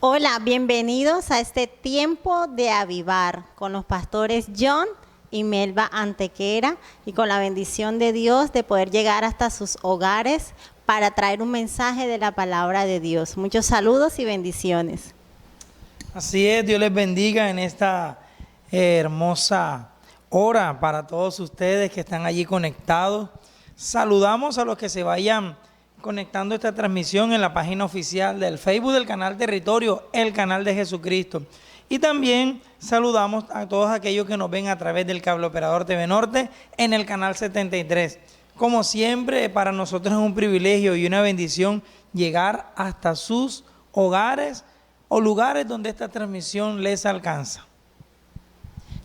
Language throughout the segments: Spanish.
Hola, bienvenidos a este tiempo de avivar con los pastores John y Melba Antequera y con la bendición de Dios de poder llegar hasta sus hogares para traer un mensaje de la palabra de Dios. Muchos saludos y bendiciones. Así es, Dios les bendiga en esta hermosa hora para todos ustedes que están allí conectados. Saludamos a los que se vayan conectando esta transmisión en la página oficial del Facebook del canal Territorio, el canal de Jesucristo. Y también saludamos a todos aquellos que nos ven a través del cable operador TV Norte en el canal 73. Como siempre, para nosotros es un privilegio y una bendición llegar hasta sus hogares o lugares donde esta transmisión les alcanza.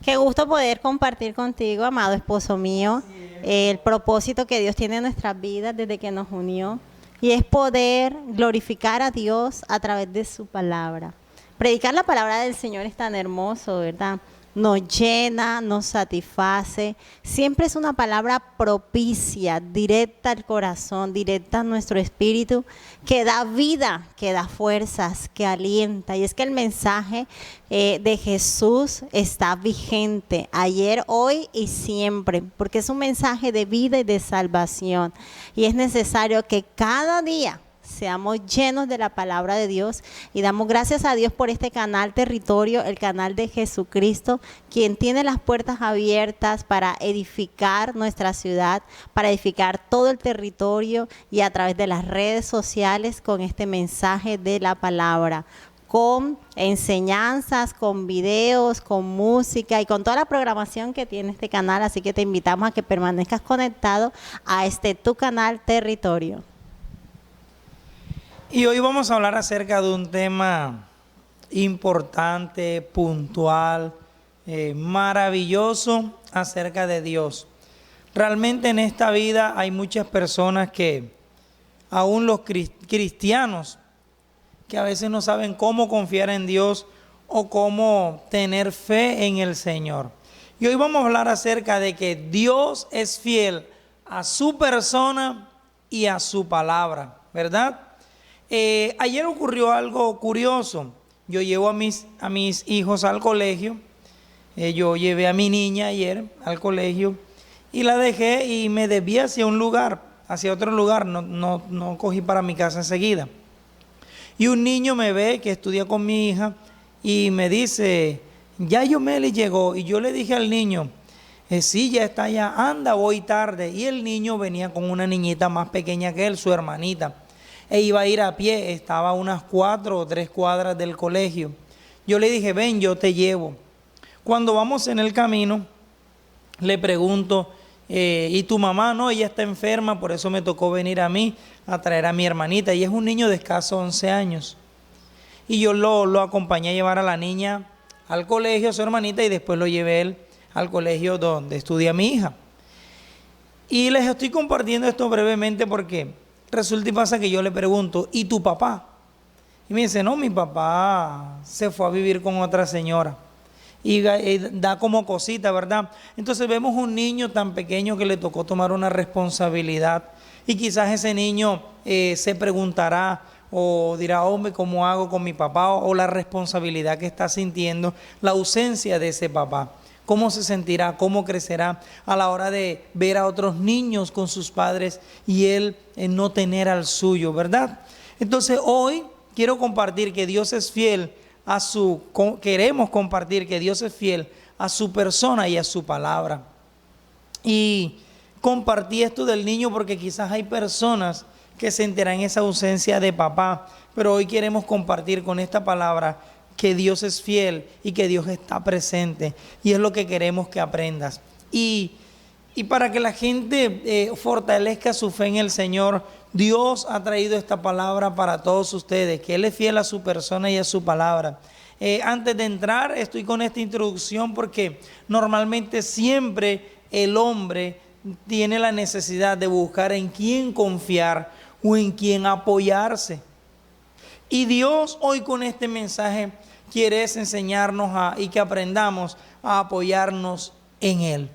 Qué gusto poder compartir contigo, amado esposo mío, el propósito que Dios tiene en nuestras vidas desde que nos unió, y es poder glorificar a Dios a través de su palabra. Predicar la palabra del Señor es tan hermoso, ¿verdad? Nos llena, nos satisface. Siempre es una palabra propicia, directa al corazón, directa a nuestro espíritu, que da vida, que da fuerzas, que alienta. Y es que el mensaje de Jesús está vigente ayer, hoy y siempre, porque es un mensaje de vida y de salvación. Y es necesario que cada día seamos llenos de la palabra de Dios y damos gracias a Dios por este canal Territorio, el canal de Jesucristo, quien tiene las puertas abiertas para edificar nuestra ciudad, para edificar todo el territorio y a través de las redes sociales con este mensaje de la palabra, con enseñanzas, con videos, con música y con toda la programación que tiene este canal. Así que te invitamos a que permanezcas conectado a este tu canal Territorio. Y hoy vamos a hablar acerca de un tema importante, puntual, maravilloso acerca de Dios. Realmente en esta vida hay muchas personas que, aún los cristianos, que a veces no saben cómo confiar en Dios o cómo tener fe en el Señor. Y hoy vamos a hablar acerca de que Dios es fiel a su persona y a su palabra, ¿verdad? Ayer ocurrió algo curioso. Yo llevo a mis hijos al colegio. Yo llevé a mi niña ayer al colegio y la dejé y me desvié hacia otro lugar. No cogí para mi casa enseguida. Y un niño me ve que estudia con mi hija y me dice: ya Yomeli llegó. Y yo le dije al niño: sí, ya está allá, anda, voy tarde. Y el niño venía con una niñita más pequeña que él, su hermanita. E iba a ir a pie, estaba a unas 4 o 3 cuadras del colegio. Yo le dije: ven, yo te llevo. Cuando vamos en el camino, le pregunto: ¿y tu mamá? No, ella está enferma, por eso me tocó venir a mí a traer a mi hermanita. Y es un niño de escasos 11 años. Y yo lo acompañé a llevar a la niña al colegio, a su hermanita, y después lo llevé él al colegio donde estudia mi hija. Y les estoy compartiendo esto brevemente porque resulta y pasa que yo le pregunto: ¿y tu papá? Y me dice: no, mi papá se fue a vivir con otra señora. Y da como cosita, ¿verdad? Entonces vemos un niño tan pequeño que le tocó tomar una responsabilidad. Y quizás ese niño se preguntará o dirá: hombre, ¿cómo hago con mi papá? O la responsabilidad que está sintiendo, la ausencia de ese papá. ¿Cómo se sentirá? ¿Cómo crecerá a la hora de ver a otros niños con sus padres y él no tener al suyo, ¿verdad? Entonces hoy quiero compartir que Dios es fiel queremos compartir que Dios es fiel a su persona y a su palabra. Y compartí esto del niño porque quizás hay personas que sentirán esa ausencia de papá, pero hoy queremos compartir con esta palabra que Dios es fiel y que Dios está presente, y es lo que queremos que aprendas. Y para que la gente fortalezca su fe en el Señor, Dios ha traído esta palabra para todos ustedes, que Él es fiel a su persona y a su palabra. Antes de entrar, estoy con esta introducción porque normalmente siempre el hombre tiene la necesidad de buscar en quién confiar o en quién apoyarse. Y Dios hoy con este mensaje quiere enseñarnos y que aprendamos a apoyarnos en Él.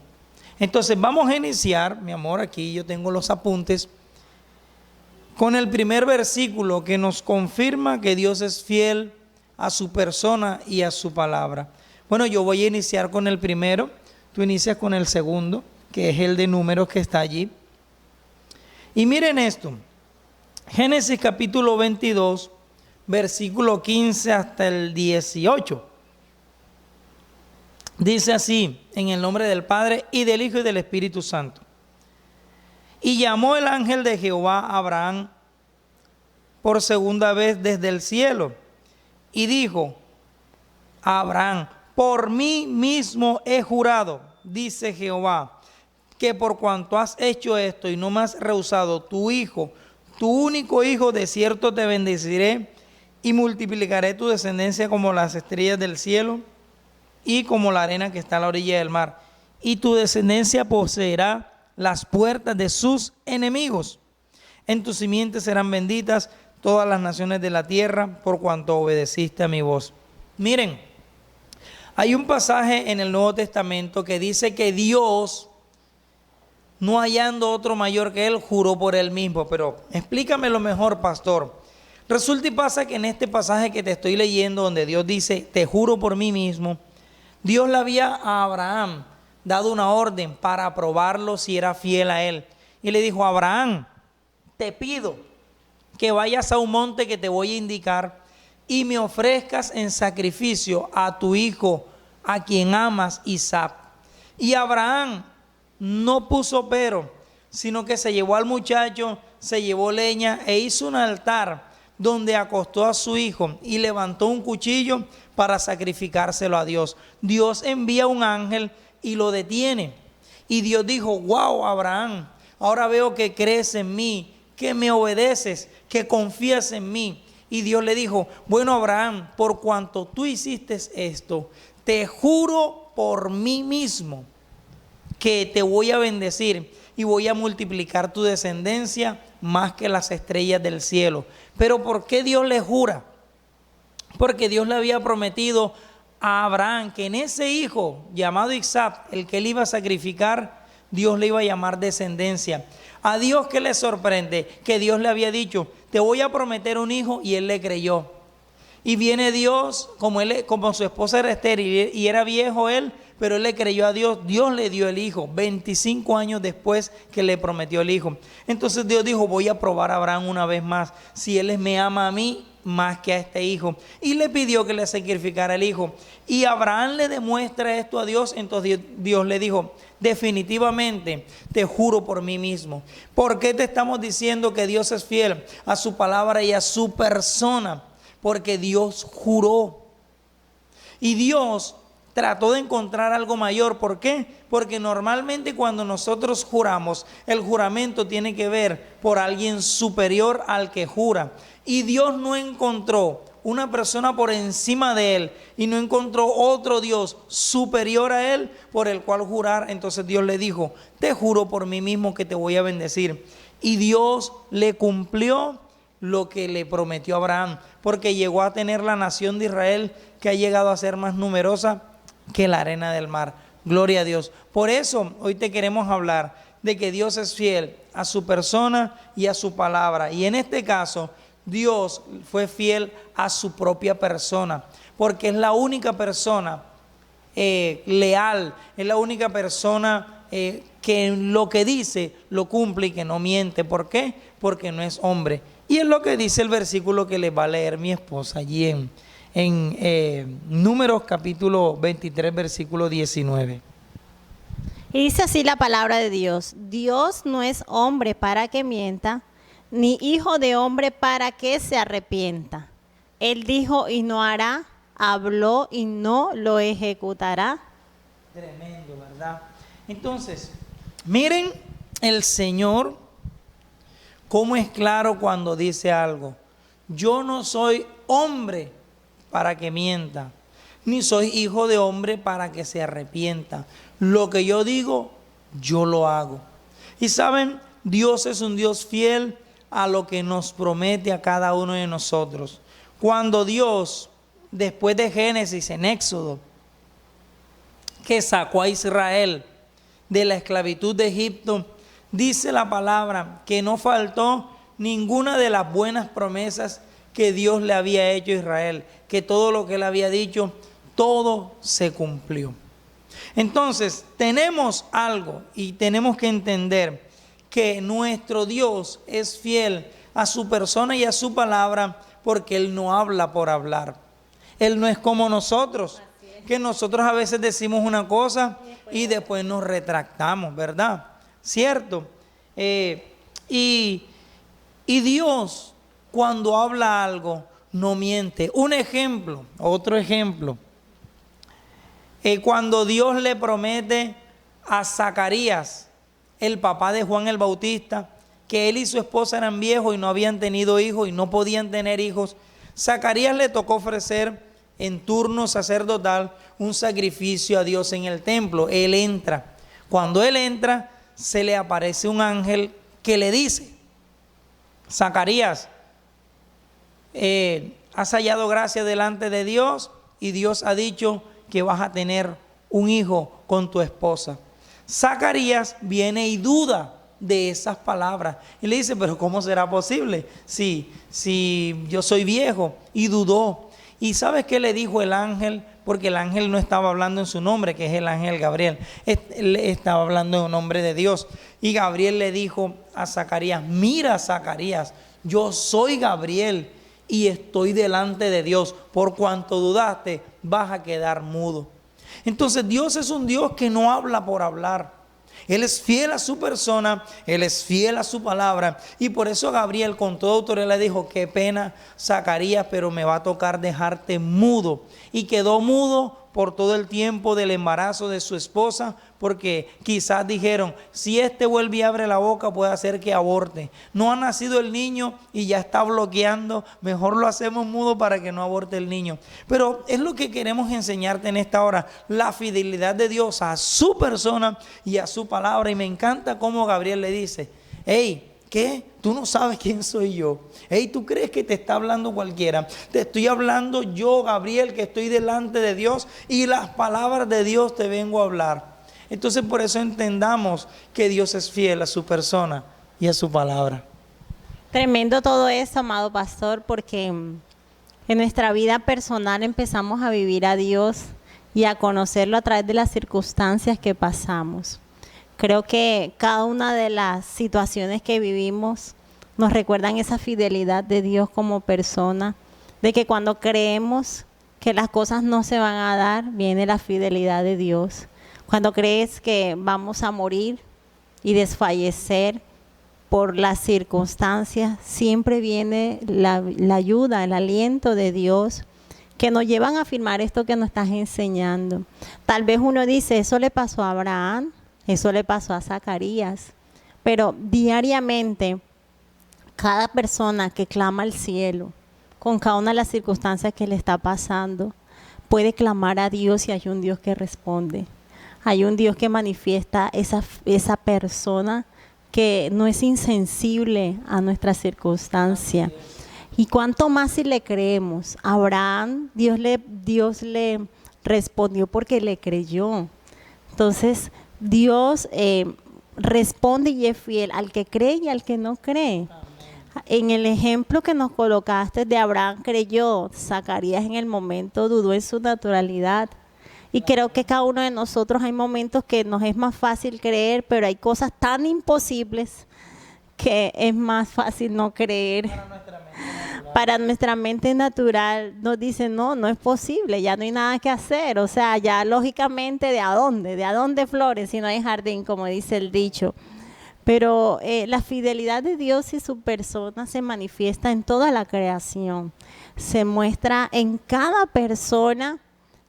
Entonces vamos a iniciar, mi amor, aquí yo tengo los apuntes, con el primer versículo que nos confirma que Dios es fiel a su persona y a su palabra. Bueno, yo voy a iniciar con el primero, tú inicias con el segundo, que es el de Números que está allí. Y miren esto, Génesis capítulo 22, versículo 15 hasta el 18. Dice así, en el nombre del Padre y del Hijo y del Espíritu Santo. Y llamó el ángel de Jehová a Abraham por segunda vez desde el cielo y dijo a Abraham: por mí mismo he jurado, dice Jehová, que por cuanto has hecho esto y no me has rehusado tu hijo, tu único hijo, de cierto te bendeciré y multiplicaré tu descendencia como las estrellas del cielo y como la arena que está a la orilla del mar. Y tu descendencia poseerá las puertas de sus enemigos. En tu simiente serán benditas todas las naciones de la tierra, por cuanto obedeciste a mi voz. Miren, hay un pasaje en el Nuevo Testamento que dice que Dios, no hallando otro mayor que Él, juró por Él mismo. Pero explícamelo mejor, pastor. Resulta y pasa que en este pasaje que te estoy leyendo, donde Dios dice, te juro por mí mismo, Dios le había a Abraham dado una orden para probarlo si era fiel a Él. Y le dijo: Abraham, te pido que vayas a un monte que te voy a indicar y me ofrezcas en sacrificio a tu hijo, a quien amas, Isaac. Y Abraham no puso pero, sino que se llevó al muchacho, se llevó leña e hizo un altar donde acostó a su hijo y levantó un cuchillo para sacrificárselo a Dios. Dios envía un ángel y lo detiene. Y Dios dijo: wow, Abraham, ahora veo que crees en mí, que me obedeces, que confías en mí. Y Dios le dijo: bueno, Abraham, por cuanto tú hiciste esto, te juro por mí mismo que te voy a bendecir y voy a multiplicar tu descendencia más que las estrellas del cielo. Pero ¿por qué Dios le jura? Porque Dios le había prometido a Abraham que en ese hijo llamado Isaac, el que él iba a sacrificar, Dios le iba a llamar descendencia. A Dios, ¿qué le sorprende? Que Dios le había dicho: te voy a prometer un hijo, y él le creyó. Y viene Dios, como su esposa era estéril y era viejo él, pero él le creyó a Dios. Dios le dio el hijo 25 años después que le prometió el hijo. Entonces Dios dijo: voy a probar a Abraham una vez más si él me ama a mí más que a este hijo. Y le pidió que le sacrificara el hijo. Y Abraham le demuestra esto a Dios. Entonces Dios le dijo: definitivamente te juro por mí mismo. ¿Por qué te estamos diciendo que Dios es fiel a su palabra y a su persona? Porque Dios juró. Y Dios trató de encontrar algo mayor. ¿Por qué? Porque normalmente cuando nosotros juramos, el juramento tiene que ver por alguien superior al que jura. Y Dios no encontró una persona por encima de Él y no encontró otro Dios superior a Él por el cual jurar. Entonces Dios le dijo: te juro por mí mismo que te voy a bendecir. Y Dios le cumplió lo que le prometió a Abraham, porque llegó a tener la nación de Israel, que ha llegado a ser más numerosa que la arena del mar. Gloria a Dios. Por eso hoy te queremos hablar de que Dios es fiel a su persona y a su palabra. Y en este caso, Dios fue fiel a su propia persona, porque es la única persona leal, es la única persona que en lo que dice lo cumple y que no miente. ¿Por qué? Porque no es hombre. Y es lo que dice el versículo que les va a leer mi esposa allí en Números capítulo 23, versículo 19. Y dice así la palabra de Dios: Dios no es hombre para que mienta, ni hijo de hombre para que se arrepienta. Él dijo y no hará, habló y no lo ejecutará. Tremendo, ¿verdad? Entonces, miren el Señor cómo es claro cuando dice algo. Yo no soy hombre para que mienta, ni soy hijo de hombre para que se arrepienta. Lo que yo digo, yo lo hago. Y saben, Dios es un Dios fiel a lo que nos promete a cada uno de nosotros. Cuando Dios, después de Génesis, en Éxodo, que sacó a Israel de la esclavitud de Egipto, dice la palabra que no faltó ninguna de las buenas promesas que Dios le había hecho a Israel, que todo lo que él había dicho, todo se cumplió. Entonces, tenemos algo y tenemos que entender que nuestro Dios es fiel a su persona y a su palabra, porque Él no habla por hablar. Él no es como nosotros, que nosotros a veces decimos una cosa y después nos retractamos, ¿verdad? ¿Cierto? Y Dios, cuando habla algo, no miente. Un ejemplo, otro ejemplo. Cuando Dios le promete a Zacarías, el papá de Juan el Bautista, que él y su esposa eran viejos y no habían tenido hijos y no podían tener hijos, Zacarías le tocó ofrecer en turno sacerdotal un sacrificio a Dios en el templo. Él entra. Cuando él entra, se le aparece un ángel que le dice: Zacarías, has hallado gracia delante de Dios y Dios ha dicho que vas a tener un hijo con tu esposa. Zacarías viene y duda de esas palabras y le dice: pero ¿cómo será posible si yo soy viejo? Y dudó. ¿Y sabes qué le dijo el ángel? Porque el ángel no estaba hablando en su nombre, que es el ángel Gabriel. Él estaba hablando en nombre de Dios. Y Gabriel le dijo a Zacarías: mira, Zacarías, yo soy Gabriel y estoy delante de Dios. Por cuanto dudaste, vas a quedar mudo. Entonces Dios es un Dios que no habla por hablar. Él es fiel a su persona, Él es fiel a su palabra. Y por eso Gabriel con toda autoridad le dijo: qué pena, Zacarías, pero me va a tocar dejarte mudo. Y quedó mudo por todo el tiempo del embarazo de su esposa, porque quizás dijeron: si este vuelve y abre la boca puede hacer que aborte. No ha nacido el niño y ya está bloqueando, mejor lo hacemos mudo para que no aborte el niño. Pero es lo que queremos enseñarte en esta hora, la fidelidad de Dios a su persona y a su palabra. Y me encanta cómo Gabriel le dice: hey, ¿qué? Tú no sabes quién soy yo. Hey, ¿tú crees que te está hablando cualquiera? Te estoy hablando yo, Gabriel, que estoy delante de Dios y las palabras de Dios te vengo a hablar. Entonces por eso entendamos que Dios es fiel a su persona y a su palabra. Tremendo todo eso, amado pastor, porque en nuestra vida personal empezamos a vivir a Dios y a conocerlo a través de las circunstancias que pasamos. Creo que cada una de las situaciones que vivimos nos recuerdan esa fidelidad de Dios como persona, de que cuando creemos que las cosas no se van a dar, viene la fidelidad de Dios. Cuando crees que vamos a morir y desfallecer por las circunstancias, siempre viene la ayuda, el aliento de Dios, que nos llevan a afirmar esto que nos estás enseñando. Tal vez uno dice: eso le pasó a Abraham, eso le pasó a Zacarías, pero diariamente cada persona que clama al cielo con cada una de las circunstancias que le está pasando puede clamar a Dios y hay un Dios que responde. Hay un Dios que manifiesta esa persona que no es insensible a nuestra circunstancia. Y cuánto más si le creemos. A Abraham Dios le respondió porque le creyó. Entonces Dios responde y es fiel al que cree y al que no cree. En el ejemplo que nos colocaste de Abraham creyó, Zacarías en el momento dudó en su naturalidad. Y creo que cada uno de nosotros hay momentos que nos es más fácil creer, pero hay cosas tan imposibles que es más fácil no creer. Para nuestra mente natural nos dice: no, no es posible, ya no hay nada que hacer. O sea, ya lógicamente, ¿de a dónde? ¿De a dónde flores si no hay jardín, como dice el dicho? Pero la fidelidad de Dios y su persona se manifiesta en toda la creación. Se muestra en cada persona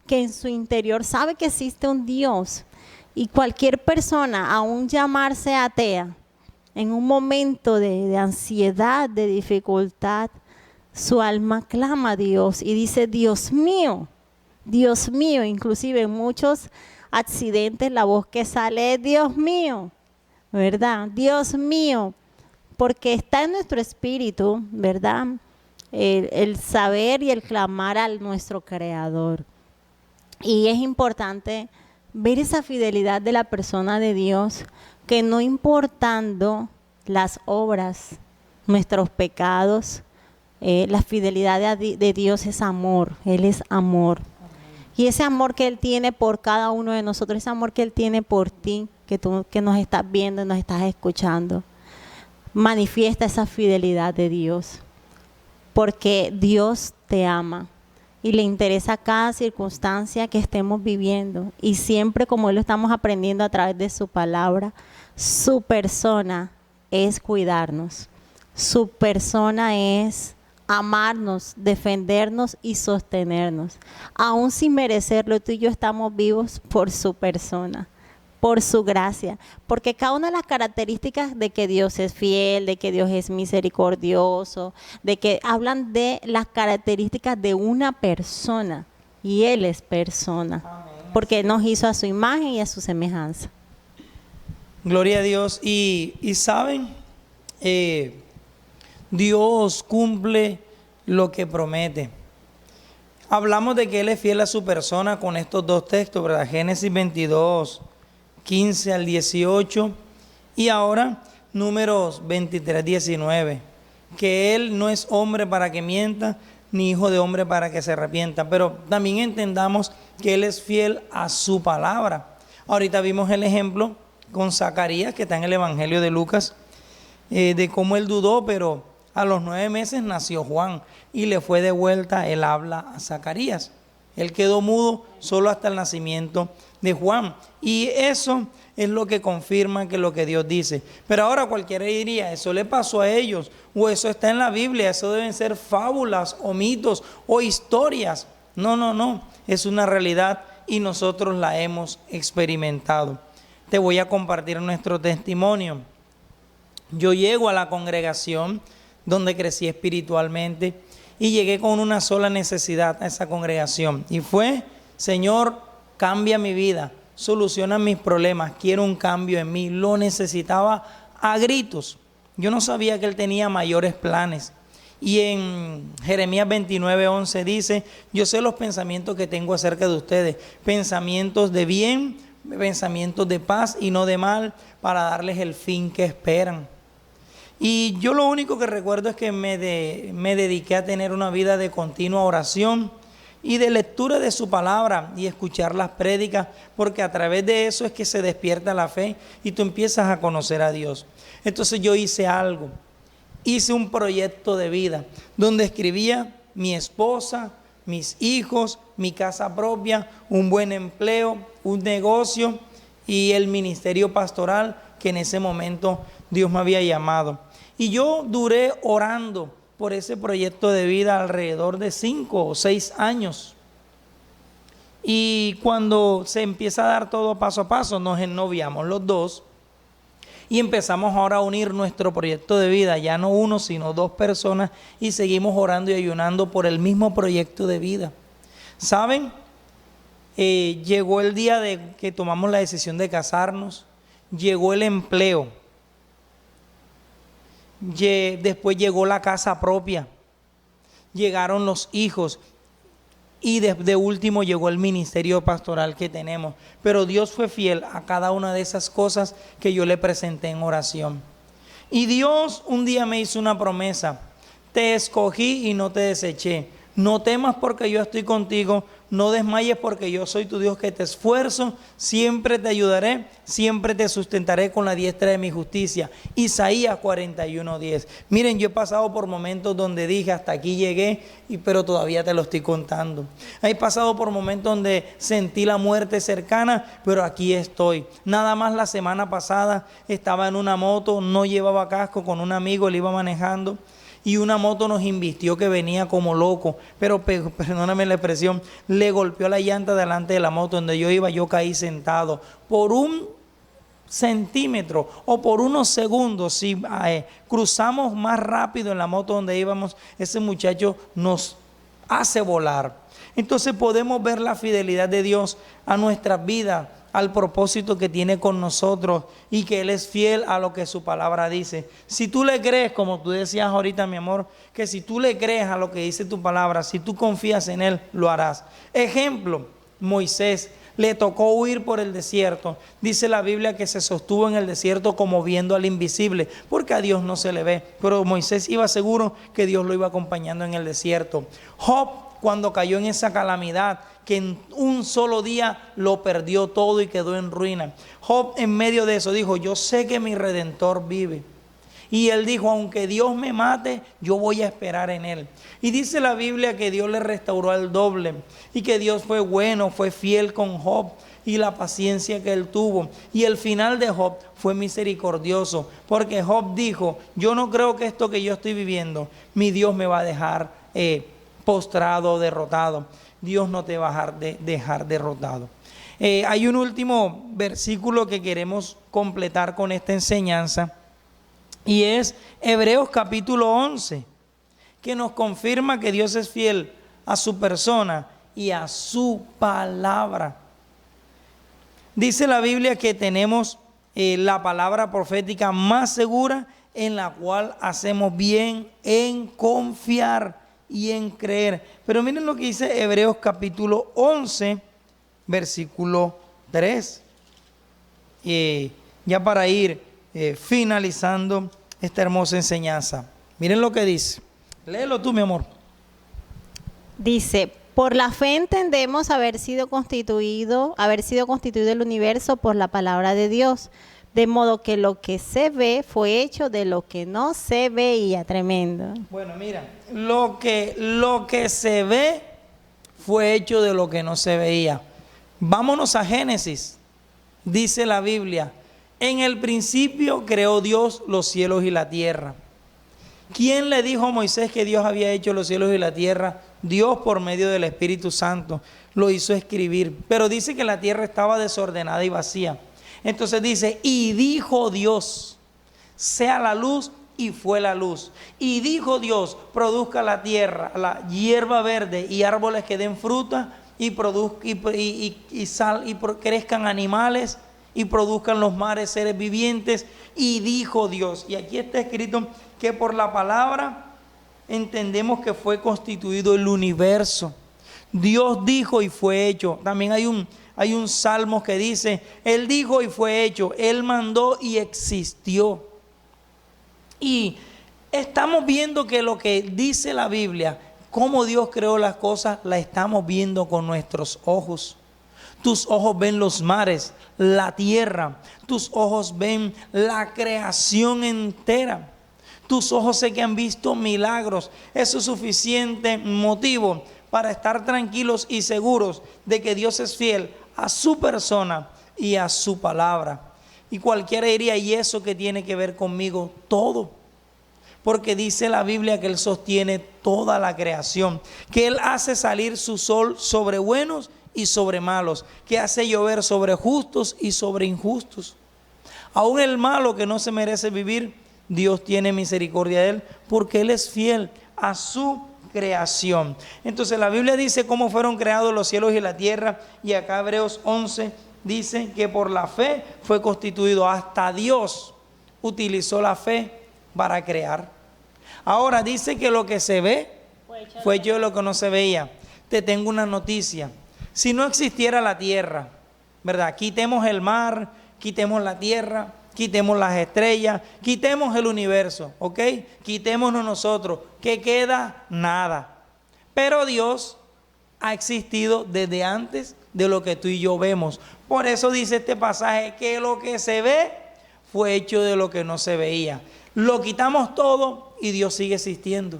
que en su interior sabe que existe un Dios. Y cualquier persona, aún llamarse atea, en un momento de ansiedad, de dificultad, su alma clama a Dios y dice, Dios mío, inclusive en muchos accidentes la voz que sale es Dios mío, ¿verdad? Dios mío, porque está en nuestro espíritu, ¿verdad? El saber y el clamar a nuestro Creador. Y es importante ver esa fidelidad de la persona de Dios, que no importando las obras, nuestros pecados, la fidelidad de Dios es amor, Él es amor. Y ese amor que Él tiene por cada uno de nosotros, ese amor que Él tiene por ti, que tú que nos estás viendo, nos estás escuchando, manifiesta esa fidelidad de Dios, porque Dios te ama y le interesa cada circunstancia que estemos viviendo. Y siempre, como lo estamos aprendiendo a través de su palabra, su persona es cuidarnos, su persona es amarnos, defendernos y sostenernos. Aún sin merecerlo, tú y yo estamos vivos por su persona, por su gracia, porque cada una de las características de que Dios es fiel, de que Dios es misericordioso, de que hablan de las características de una persona, y Él es persona, porque Él nos hizo a su imagen y a su semejanza. Gloria a Dios. Y saben, Dios cumple lo que promete. Hablamos de que Él es fiel a su persona con estos dos textos, ¿verdad? Génesis 22, 15 al 18, y ahora Números 23, 19, que Él no es hombre para que mienta, ni hijo de hombre para que se arrepienta, pero también entendamos que Él es fiel a su palabra. Ahorita vimos el ejemplo con Zacarías, que está en el Evangelio de Lucas, de cómo él dudó, pero a los 9 meses nació Juan y le fue de vuelta el habla a Zacarías. Él quedó mudo solo hasta el nacimiento de Juan. Y eso es lo que confirma que lo que Dios dice. Pero ahora cualquiera diría, eso le pasó a ellos, o eso está en la Biblia, eso deben ser fábulas o mitos o historias. No, es una realidad y nosotros la hemos experimentado. Te voy a compartir nuestro testimonio. Yo llego a la congregación donde crecí espiritualmente y llegué con una sola necesidad a esa congregación, y fue, Señor, cambia mi vida, soluciona mis problemas, quiero un cambio en mí. Lo necesitaba a gritos. Yo no sabía que Él tenía mayores planes. Y en Jeremías 29:11 dice, yo sé los pensamientos que tengo acerca de ustedes, pensamientos de bien, pensamientos de paz y no de mal, para darles el fin que esperan. Y yo lo único que recuerdo es que me dediqué a tener una vida de continua oración y de lectura de su palabra y escuchar las prédicas, porque a través de eso es que se despierta la fe y tú empiezas a conocer a Dios. Entonces yo hice algo, hice un proyecto de vida donde escribía mi esposa, mis hijos, mi casa propia, un buen empleo, un negocio y el ministerio pastoral que en ese momento Dios me había llamado. Y yo duré orando por ese proyecto de vida alrededor de 5 o 6 años. Y cuando se empieza a dar todo paso a paso, nos ennoviamos los dos y empezamos ahora a unir nuestro proyecto de vida, ya no uno, sino 2 personas, y seguimos orando y ayunando por el mismo proyecto de vida. ¿Saben? Llegó el día de que tomamos la decisión de casarnos, llegó el empleo, después llegó la casa propia, llegaron los hijos y de último llegó el ministerio pastoral que tenemos. Pero Dios fue fiel a cada una de esas cosas que yo le presenté en oración. Y Dios un día me hizo una promesa: te escogí y no te deseché. No temas porque yo estoy contigo, no desmayes porque yo soy tu Dios que te esfuerzo, siempre te ayudaré, siempre te sustentaré con la diestra de mi justicia. Isaías 41:10. Miren, yo he pasado por momentos donde dije hasta aquí llegué, pero todavía te lo estoy contando. He pasado por momentos donde sentí la muerte cercana, pero aquí estoy. Nada más la semana pasada estaba en una moto, no llevaba casco, con un amigo, le iba manejando. Y una moto nos invistió que venía como loco, pero perdóname la expresión, le golpeó la llanta delante de la moto donde yo iba, yo caí sentado. Por un centímetro o por unos segundos, si cruzamos más rápido en la moto donde íbamos, ese muchacho nos hace volar. Entonces podemos ver la fidelidad de Dios a nuestras vidas, al propósito que tiene con nosotros y que Él es fiel a lo que su palabra dice. Si tú le crees, como tú decías ahorita, mi amor, que si tú le crees a lo que dice tu palabra, si tú confías en Él, lo harás. Ejemplo, Moisés le tocó huir por el desierto. Dice la Biblia que se sostuvo en el desierto como viendo al invisible, porque a Dios no se le ve. Pero Moisés iba seguro que Dios lo iba acompañando en el desierto. Job, cuando cayó en esa calamidad, que en un solo día lo perdió todo y quedó en ruina. Job en medio de eso dijo, yo sé que mi Redentor vive. Y él dijo, aunque Dios me mate, yo voy a esperar en Él. Y dice la Biblia que Dios le restauró al doble y que Dios fue bueno, fue fiel con Job y la paciencia que él tuvo. Y el final de Job fue misericordioso, porque Job dijo, yo no creo que esto que yo estoy viviendo, mi Dios me va a dejar postrado, derrotado. Dios no te va a dejar derrotado. Hay un último versículo que queremos completar con esta enseñanza y es Hebreos capítulo 11, que nos confirma que Dios es fiel a su persona y a su palabra. Dice la Biblia que tenemos la palabra profética más segura, en la cual hacemos bien en confiar y en creer. Pero miren lo que dice Hebreos capítulo 11, versículo 3. Ya para ir finalizando esta hermosa enseñanza. Miren lo que dice. Léelo tú, mi amor. Dice, por la fe entendemos haber sido constituido el universo por la palabra de Dios, de modo que lo que se ve fue hecho de lo que no se veía. Tremendo. Bueno, mira, lo que se ve fue hecho de lo que no se veía. Vámonos a Génesis. Dice la Biblia, en el principio creó Dios los cielos y la tierra. ¿Quién le dijo a Moisés que Dios había hecho los cielos y la tierra? Dios, por medio del Espíritu Santo, lo hizo escribir. Pero dice que la tierra estaba desordenada y vacía. Entonces dice, y dijo Dios, sea la luz, y fue la luz. Y dijo Dios, produzca la tierra, la hierba verde y árboles que den fruta, y crezcan animales, y produzcan los mares seres vivientes. Y dijo Dios, y aquí está escrito que por la palabra entendemos que fue constituido el universo. Dios dijo y fue hecho. También hay un salmo que dice, Él dijo y fue hecho, Él mandó y existió. Y estamos viendo que lo que dice la Biblia, cómo Dios creó las cosas, la estamos viendo con nuestros ojos. Tus ojos ven los mares, la tierra, tus ojos ven la creación entera. Tus ojos sé que han visto milagros. Eso es suficiente motivo para estar tranquilos y seguros de que Dios es fiel a su persona y a su palabra. Y cualquiera diría, ¿y eso qué tiene que ver conmigo? Todo. Porque dice la Biblia que Él sostiene toda la creación, que Él hace salir su sol sobre buenos y sobre malos, que hace llover sobre justos y sobre injustos. Aún el malo que no se merece vivir, Dios tiene misericordia de él, porque Él es fiel a su creación. Entonces la Biblia dice cómo fueron creados los cielos y la tierra, y acá Hebreos 11 dice que por la fe fue constituido. Hasta Dios utilizó la fe para crear. Ahora dice que lo que se ve fue hecho de lo que no se veía. Te tengo una noticia. Si no existiera la tierra, ¿verdad? Quitemos el mar, quitemos la tierra, quitemos las estrellas, quitemos el universo, ¿ok? Quitémonos nosotros, que queda nada. Pero Dios ha existido desde antes de lo que tú y yo vemos. Por eso dice este pasaje que lo que se ve fue hecho de lo que no se veía. Lo quitamos todo y Dios sigue existiendo.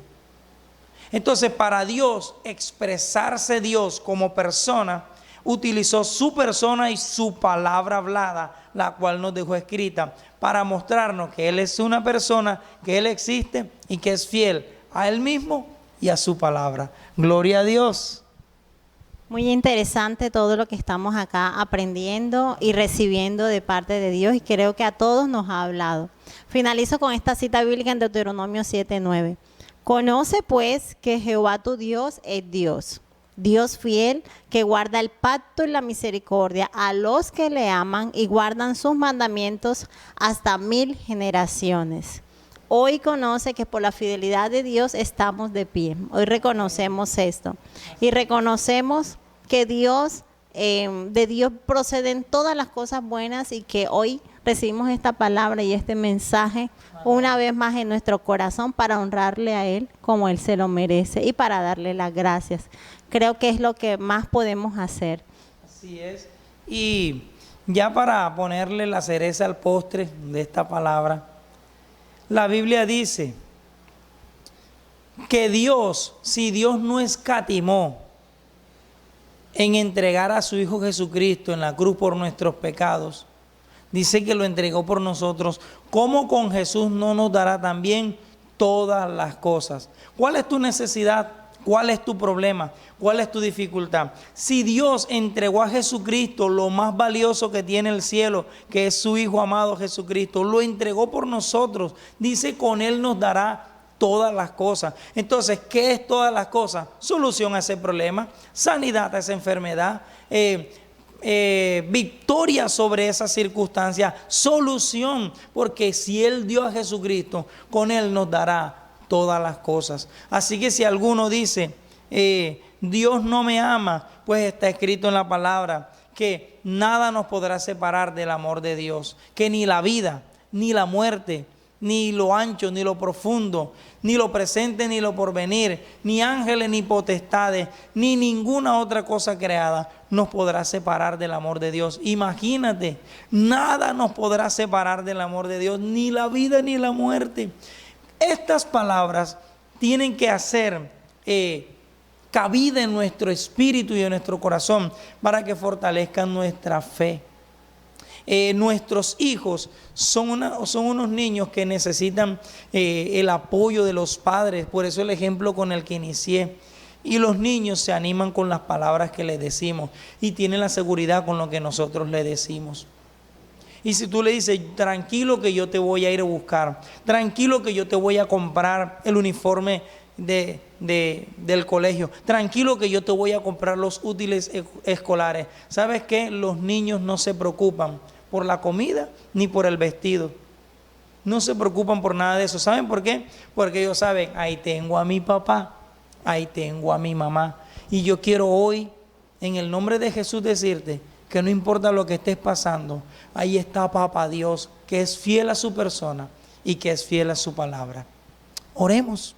Entonces, para Dios expresarse Dios como persona, utilizó su persona y su palabra hablada, la cual nos dejó escrita, para mostrarnos que Él es una persona, que Él existe y que es fiel a Él mismo y a su palabra. Gloria a Dios. Muy interesante todo lo que estamos acá aprendiendo y recibiendo de parte de Dios y creo que a todos nos ha hablado. Finalizo con esta cita bíblica en Deuteronomio 7:9. Conoce pues que Jehová tu Dios es Dios, Dios fiel, que guarda el pacto y la misericordia a los que le aman y guardan sus mandamientos hasta 1000 generaciones. Hoy conoce que por la fidelidad de Dios estamos de pie. Hoy reconocemos esto y reconocemos que de Dios proceden todas las cosas buenas y que hoy recibimos esta palabra y este mensaje una vez más en nuestro corazón para honrarle a Él como Él se lo merece y para darle las gracias. Creo que es lo que más podemos hacer. Así es. Y ya para ponerle la cereza al postre de esta palabra, la Biblia dice que Dios, si Dios no escatimó en entregar a su Hijo Jesucristo en la cruz por nuestros pecados, dice que lo entregó por nosotros, ¿cómo con Jesús no nos dará también todas las cosas? ¿Cuál es tu necesidad? ¿Cuál es tu problema? ¿Cuál es tu dificultad? Si Dios entregó a Jesucristo, lo más valioso que tiene el cielo, que es su Hijo amado Jesucristo, lo entregó por nosotros, dice con Él nos dará todas las cosas. Entonces, ¿qué es todas las cosas? Solución a ese problema, sanidad a esa enfermedad, victoria sobre esa circunstancia, solución, porque si Él dio a Jesucristo, con Él nos dará todas las cosas. Así que si alguno dice, Dios no me ama, pues está escrito en la palabra que nada nos podrá separar del amor de Dios, que ni la vida, ni la muerte, ni lo ancho, ni lo profundo, ni lo presente, ni lo porvenir, ni ángeles, ni potestades, ni ninguna otra cosa creada nos podrá separar del amor de Dios. Imagínate, nada nos podrá separar del amor de Dios, ni la vida, ni la muerte. Estas palabras tienen que hacer cabida en nuestro espíritu y en nuestro corazón para que fortalezcan nuestra fe. Nuestros hijos son unos niños que necesitan el apoyo de los padres, por eso el ejemplo con el que inicié. Y los niños se animan con las palabras que les decimos y tienen la seguridad con lo que nosotros les decimos. Y si tú le dices, tranquilo que yo te voy a ir a buscar, tranquilo que yo te voy a comprar el uniforme del colegio, tranquilo que yo te voy a comprar los útiles escolares. ¿Sabes qué? Los niños no se preocupan por la comida ni por el vestido. No se preocupan por nada de eso. ¿Saben por qué? Porque ellos saben, ahí tengo a mi papá, ahí tengo a mi mamá. Y yo quiero hoy, en el nombre de Jesús, decirte que no importa lo que estés pasando, ahí está Papá Dios, que es fiel a su persona y que es fiel a su palabra. Oremos.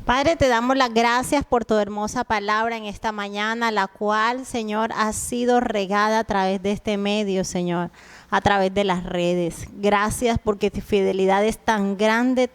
Padre, te damos las gracias por tu hermosa palabra en esta mañana, la cual, Señor, ha sido regada a través de este medio, Señor, a través de las redes. Gracias porque tu fidelidad es tan grande,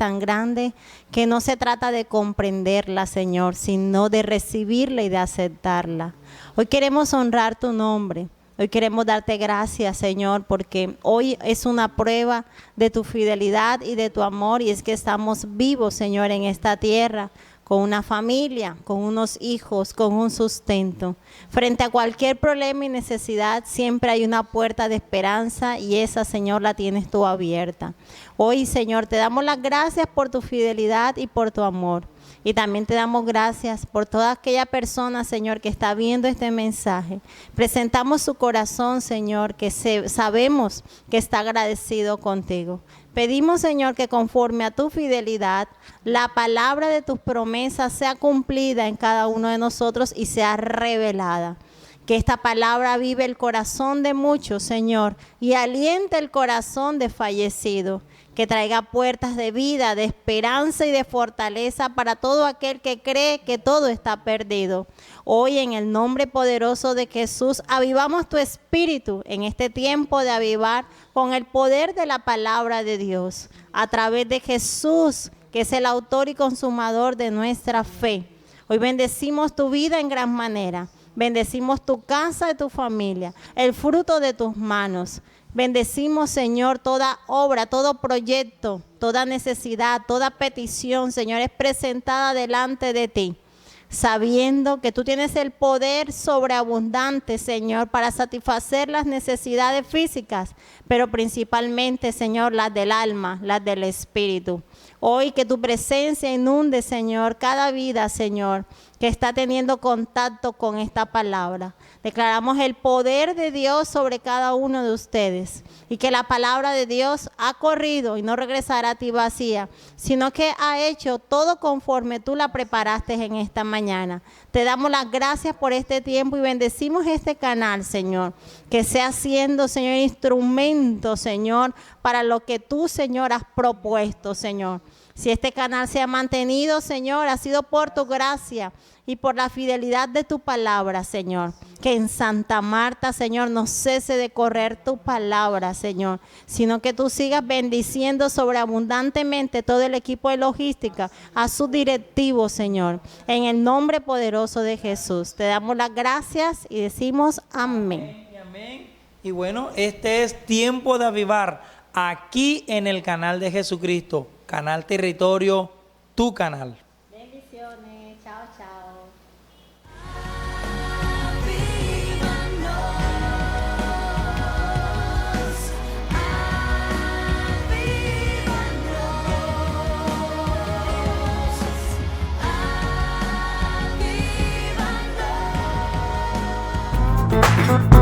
que no se trata de comprenderla, Señor, sino de recibirla y de aceptarla. Hoy queremos honrar tu nombre. Hoy queremos darte gracias, Señor, porque hoy es una prueba de tu fidelidad y de tu amor, y es que estamos vivos, Señor, en esta tierra, con una familia, con unos hijos, con un sustento. Frente a cualquier problema y necesidad, siempre hay una puerta de esperanza y esa, Señor, la tienes tú abierta. Hoy, Señor, te damos las gracias por tu fidelidad y por tu amor. Y también te damos gracias por toda aquella persona, Señor, que está viendo este mensaje. Presentamos su corazón, Señor, que sabemos que está agradecido contigo. Pedimos, Señor, que conforme a tu fidelidad, la palabra de tus promesas sea cumplida en cada uno de nosotros y sea revelada. Que esta palabra vive el corazón de muchos, Señor, y aliente el corazón de fallecidos. Que traiga puertas de vida, de esperanza y de fortaleza para todo aquel que cree que todo está perdido. Hoy, en el nombre poderoso de Jesús, avivamos tu espíritu en este tiempo de avivar con el poder de la palabra de Dios. A través de Jesús, que es el autor y consumador de nuestra fe. Hoy bendecimos tu vida en gran manera. Bendecimos tu casa y tu familia, el fruto de tus manos. Bendecimos, Señor, toda obra, todo proyecto, toda necesidad, toda petición, Señor, es presentada delante de ti. sabiendo que tú tienes el poder sobreabundante, Señor, para satisfacer las necesidades físicas, pero principalmente, Señor, las del alma, las del espíritu. Hoy que tu presencia inunde, Señor, cada vida, Señor, que está teniendo contacto con esta palabra. Declaramos el poder de Dios sobre cada uno de ustedes y que la palabra de Dios ha corrido y no regresará a ti vacía, sino que ha hecho todo conforme tú la preparaste en esta mañana. Te damos las gracias por este tiempo y bendecimos este canal, Señor, que sea siendo, Señor, instrumento, Señor, para lo que tú, Señor, has propuesto, Señor. Si este canal se ha mantenido, Señor, ha sido por tu gracia y por la fidelidad de tu palabra, Señor. Que en Santa Marta, Señor, no cese de correr tu palabra, Señor, sino que tú sigas bendiciendo sobreabundantemente todo el equipo de logística, a sus directivos, Señor. En el nombre poderoso de Jesús, te damos las gracias y decimos amén. Amén. Y bueno, este es Tiempo de Avivar, aquí en el canal de Jesucristo. Canal Territorio, tu canal. Bendiciones, chao, chao. Avívanos.